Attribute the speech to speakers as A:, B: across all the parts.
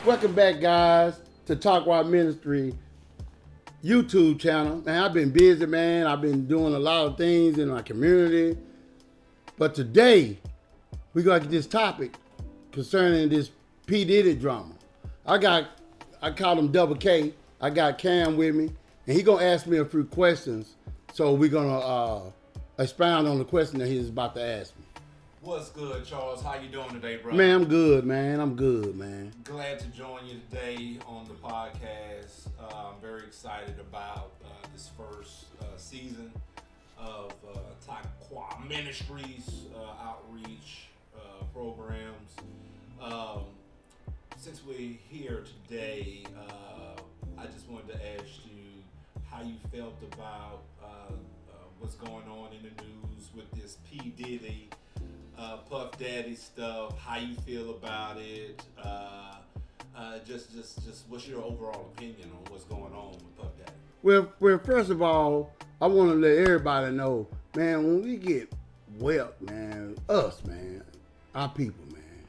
A: Welcome back, guys, to Taqwa Ministry YouTube channel. Man, I've been busy, man. I've been doing a lot of things in my community. But today, we're going to get this topic concerning this P. Diddy drama. I call him Double K. I got Cam with me, and he going to ask me a few questions. So we're going to expound on the question that he's about to ask me.
B: What's good, Charles? How you doing today, bro?
A: Man, I'm good, man. I'm good, man.
B: Glad to join you today on the podcast. I'm very excited about this first season of Taqwa Ministries outreach programs. Since we're here today, I just wanted to ask you how you felt about what's going on in the news with this P. Diddy Puff Daddy stuff, how you feel about it, just what's your overall opinion on what's going on with Puff Daddy?
A: Well, first of all, I want to let everybody know, man, when we get wealth, man, man, our people, man,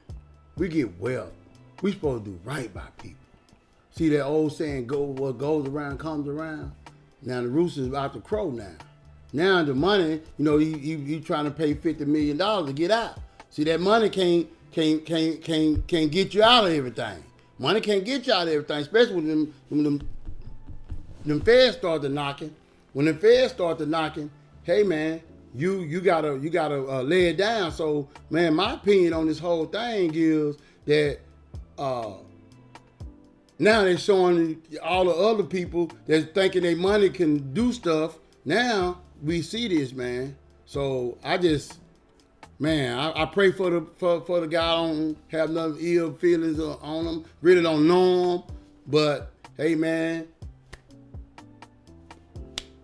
A: we get wealth, we supposed to do right by people. See that old saying, what goes around comes around? Now the rooster's about to crow now. Now the money, you trying to pay $50 million to get out. See, that money can't get you out of everything. Money can't get you out of everything, especially when them feds start to knocking. When the feds start to knocking, hey man, you gotta lay it down. So man, my opinion on this whole thing is that now they're showing all the other people that's thinking their money can do stuff. Now we see this, man. So I pray for the guy. I don't have no ill feelings on him. Really don't know him. But hey, man,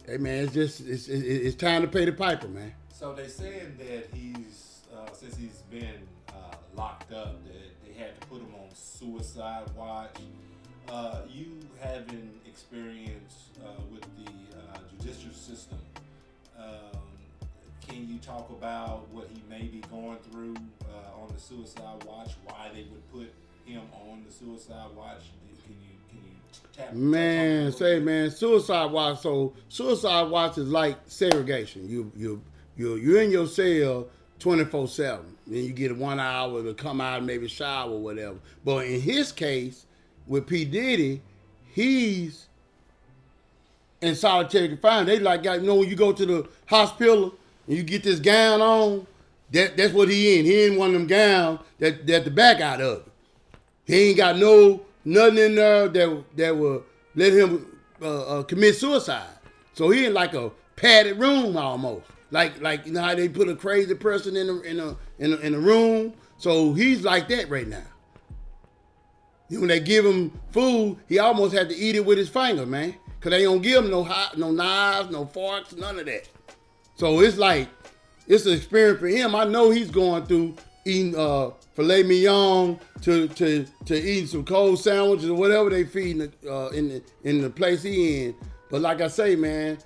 A: it's time to pay the piper, man.
B: So they saying that he's since he's been locked up, that they had to put him on suicide watch. You having experience with the judicial system. Can you talk about what he may be going through on the suicide watch? Why they would put him on the suicide watch? Can you tap?
A: Man, suicide watch. So suicide watch is like segregation. You're in your cell 24/7. Then you get 1 hour to come out and maybe shower or whatever. But in his case, with P. Diddy, he's in solitary confinement. They when you go to the hospital and you get this gown on, that's what he in. He in one of them gowns that the back out of it. He ain't got nothing in there that will let him commit suicide. So he in like a padded room almost. Like how they put a crazy person in a room. So he's like that right now. When they give him food, he almost had to eat it with his finger, man. Cause they don't give him no knives, no forks, none of that. So it's like, it's an experience for him. I know he's going through eating filet mignon to eating some cold sandwiches or whatever they feed in the place he in. But like I say, man,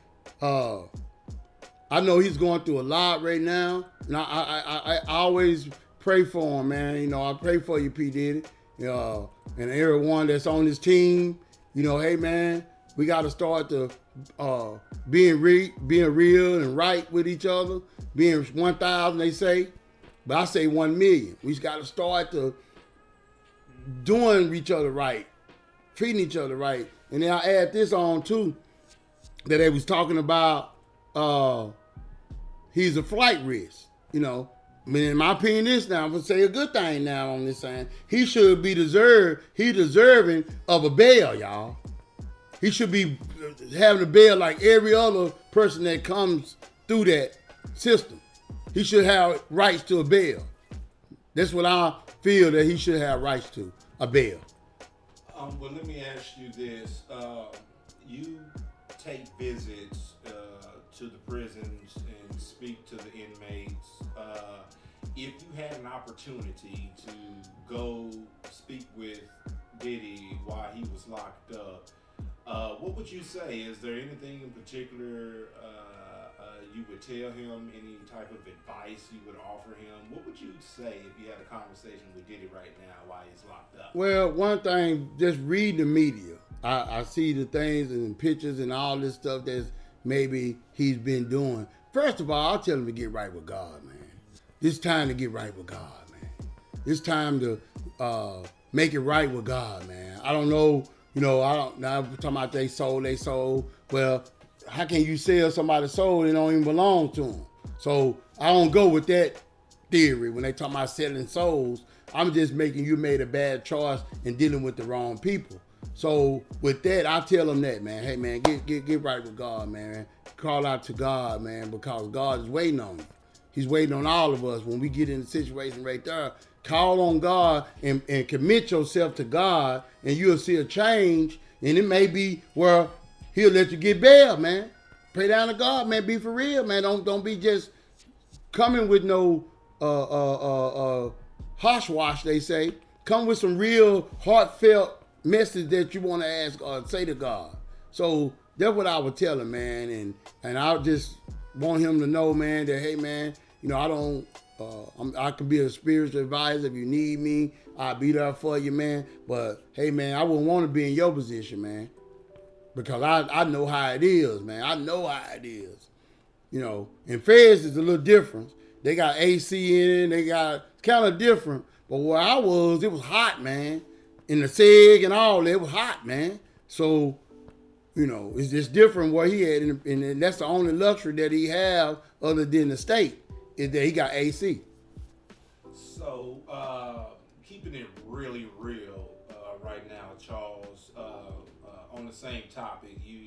A: I know he's going through a lot right now. And I always pray for him, man. I pray for you, P. Diddy. And everyone that's on this team, hey man, we got to start to being real and right with each other. Being 1,000, they say, but I say 1 million. We just got to start to doing each other right, treating each other right. And then I add this on too, that they was talking about he's a flight risk. In my opinion, I'm gonna say a good thing now on this saying. He should be deserving of a bail, y'all. He should be having a bail like every other person that comes through that system. He should have rights to a bail. That's what I feel that he should have rights to, a bail.
B: Well, let me ask you this. You take visits to the prisons and speak to the inmates. If you had an opportunity to go speak with Diddy while he was locked up, what would you say? Is there anything in particular you would tell him, any type of advice you would offer him, what would you say if you had a conversation with Diddy right now while he's locked up?
A: Well, one thing, just read the media. I see the things and pictures and all this stuff that's maybe he's been doing. First of all, I'll tell him to get right with God, man. It's time to get right with God, man. It's time to make it right with God, man. I don't know, now we're talking about they sold. Well, how can you sell somebody's soul that don't even belong to them? So I don't go with that theory when they talk about selling souls. I'm just making you made a bad choice and dealing with the wrong people. So with that, I tell them that, man. Hey, man, get right with God, man. Call out to God, man, because God is waiting on you. He's waiting on all of us. When we get in the situation right there, call on God and commit yourself to God, and you'll see a change. And it may be where He'll let you get bail, man. Pray down to God, man. Be for real, man. Don't be just coming with no hogwash, they say. Come with some real heartfelt message that you want to ask or say to God. So that's what I would tell him, man. And I just want him to know, man, that, hey, man, I can be a spiritual advisor if you need me. I'll be there for you, man. But, hey, man, I wouldn't want to be in your position, man. Because I know how it is, man. I know how it is. And Feds is a little different. They got AC in it. It's kind of different. But where I was, it was hot, man. In the SEG and all that, it was hot, man. So, it's just different where he at. And that's the only luxury that he have other than the state is that he got AC.
B: So, keeping it really real right now, Charles, on the same topic, you're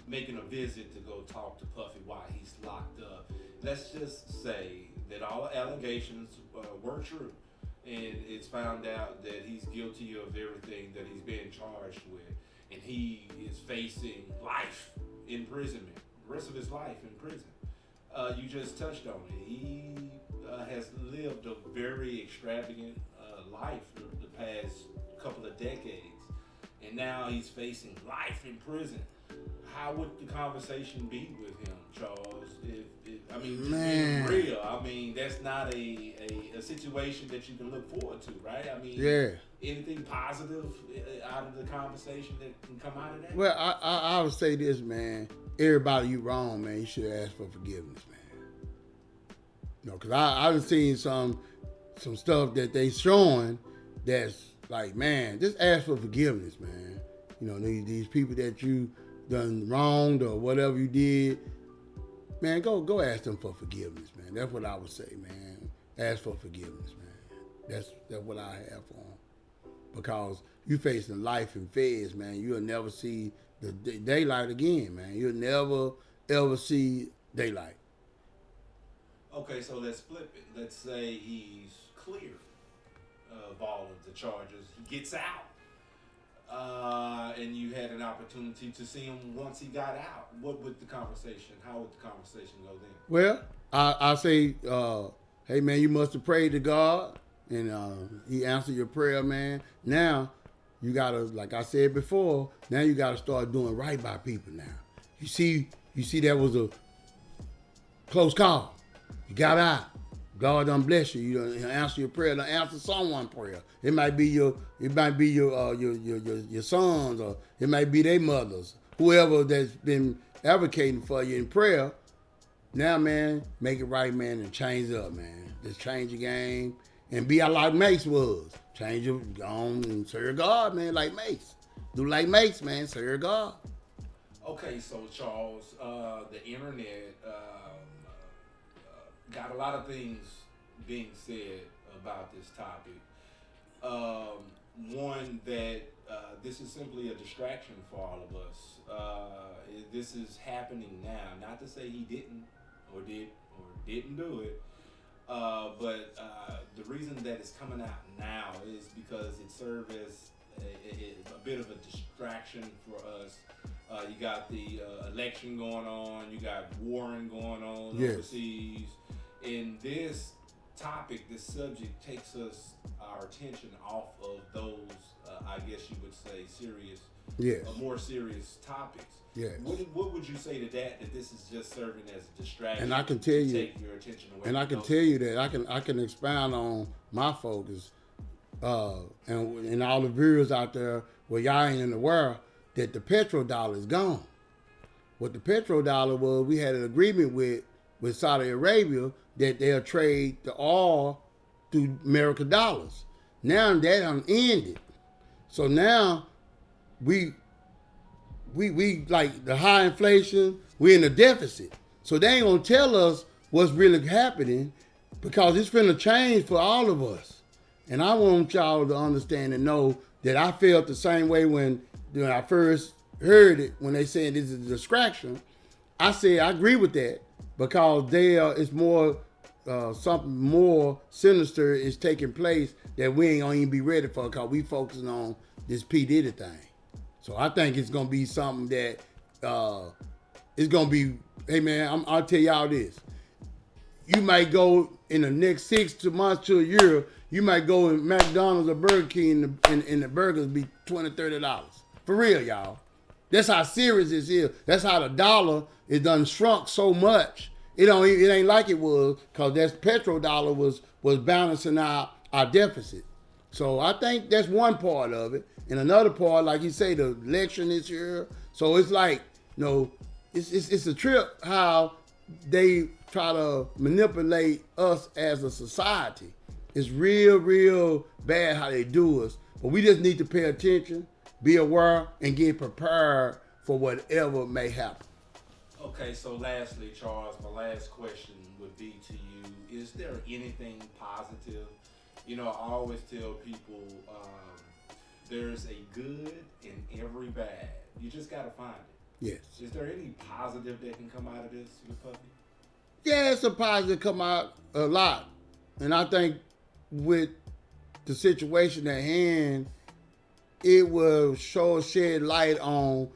B: making a visit to go talk to Puffy while he's locked up. Let's just say that all the allegations were true, and it's found out that he's guilty of everything that he's being charged with, and he is facing life imprisonment, the rest of his life in prison. You just touched on it. He has lived a very extravagant life the past couple of decades, and now he's facing life in prison. How would the conversation be with him, Charles? Being real. That's not a situation that you can look forward to, right?
A: Yeah.
B: Anything positive out of the conversation that can come out of that?
A: Well, I would say this, man. Everybody, you wrong, man. You should ask for forgiveness, man. Because I've seen some stuff that they showing that's like, man, just ask for forgiveness, man. These people that you done wronged or whatever you did, man, go ask them for forgiveness, man. That's what I would say, man. Ask for forgiveness, man. That's what I have for them. Because you facing life in Feds, man. You'll never see the daylight again, man. You'll never, ever see daylight.
B: Okay, so let's flip it. Let's say he's cleared of all of the charges. He gets out. And you had an opportunity to see him once he got out. How would the conversation go then?
A: Well, I say, hey, man, you must have prayed to God, and he answered your prayer, man. Now, you got to, like I said before, now you got to start doing right by people now. You see that was a close call. You got out. God done bless you. You done answer your prayer. Done answer someone's prayer. It might be your sons, or it might be their mothers, whoever that's been advocating for you in prayer. Now, man, make it right, man, and change up, man. Just change your game and be out like Mace was. Change your, go on and serve God, man, like Mace. Do like Mace, man, serve God.
B: Okay, so Charles, the internet got a lot of things being said about this topic. One, that this is simply a distraction for all of us. This is happening now. Not to say he didn't or didn't do it, but the reason that it's coming out now is because it served as a bit of a distraction for us. You got the election going on. You got warring going on overseas. And this topic, this subject takes our attention off of those, I guess you would say, serious, more serious topics.
A: Yes.
B: What would you say to that this is just serving as a distraction?
A: And I can tell you,
B: take your attention away.
A: And I can tell you that I can expound on my focus, and all the viewers out there where y'all ain't in the world, that the petrodollar is gone. What the petrodollar was, we had an agreement with Saudi Arabia that they'll trade the oil through American dollars. Now that ended. So now we like the high inflation, we're in a deficit. So they ain't gonna tell us what's really happening, because it's finna change for all of us. And I want y'all to understand and know that I felt the same way when I first heard it, when they said this is a distraction. I said I agree with that, because it's more something more sinister is taking place that we ain't gonna even be ready for, because we focusing on this P. Diddy thing. So I think it's gonna be something that it's gonna be. Hey man, I'll tell y'all this. You might go in the next 6 months to a year. You might go in McDonald's or Burger King, and the burgers be $20, $30 for real, y'all. That's how serious this is. That's how the dollar is done shrunk so much. It ain't like it was, because that petrodollar was balancing out our deficit. So I think that's one part of it. And another part, like you say, the election this year. So it's like, it's a trip how they try to manipulate us as a society. It's real bad how they do us. But we just need to pay attention, be aware, and get prepared for whatever may happen.
B: Okay, so lastly, Charles, my last question would be to you. Is there anything positive? I always tell people there's a good in every bad. You just got to find it.
A: Yes.
B: Is there any positive that can come out of this, your puppy?
A: Yeah, it's a positive come out a lot. And I think with the situation at hand, it will shed light on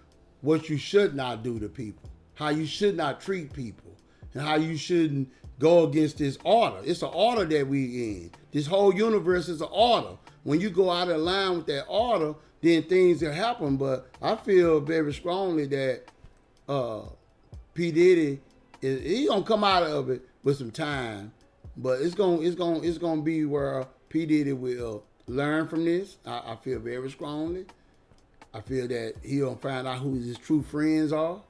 A: what you should not do to people, how you should not treat people, and how you shouldn't go against this order. It's an order that we in. This whole universe is an order. When you go out of line with that order, then things will happen. But I feel very strongly that P. Diddy he's gonna come out of it with some time, but it's gonna be where P. Diddy will learn from this. I feel very strongly. I feel that he'll find out who his true friends are,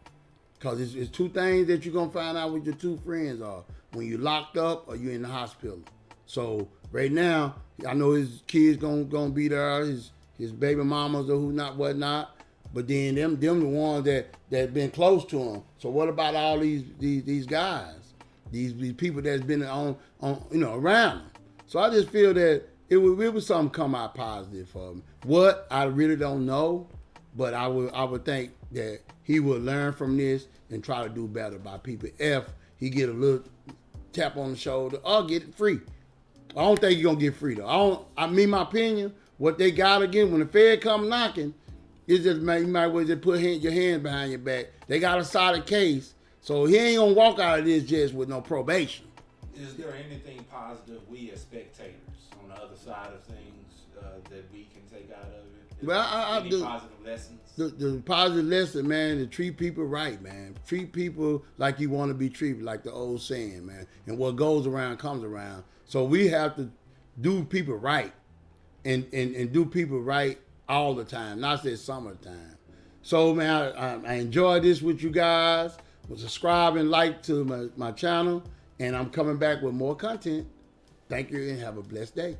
A: because it's two things that you're gonna find out what your true friends are: when you're locked up or you're in the hospital. So right now, I know his kids gonna be there, his baby mamas or whatnot. But then them the ones that been close to him. So what about all these guys, these people that's been on around him? So I just feel that it was something come out positive for him. What, I really don't know, but I would think that he will learn from this and try to do better by people if he get a little tap on the shoulder or get it free. I don't think he's gonna get free though. My opinion, what they got again when the Fed come knocking, it's just you might well just put your hands behind your back. They got a solid case, so he ain't gonna walk out of this just with no probation.
B: Is there anything positive we as spectators on the other side of things that we can take out of it?
A: Well,
B: any positive lessons?
A: The positive lesson, man, to treat people right, man. Treat people like you want to be treated, like the old saying, man. And what goes around comes around. So we have to do people right, and do people right all the time, not just summertime. So, man, I enjoyed this with you guys. Subscribe and like to my channel, and I'm coming back with more content. Thank you, and have a blessed day.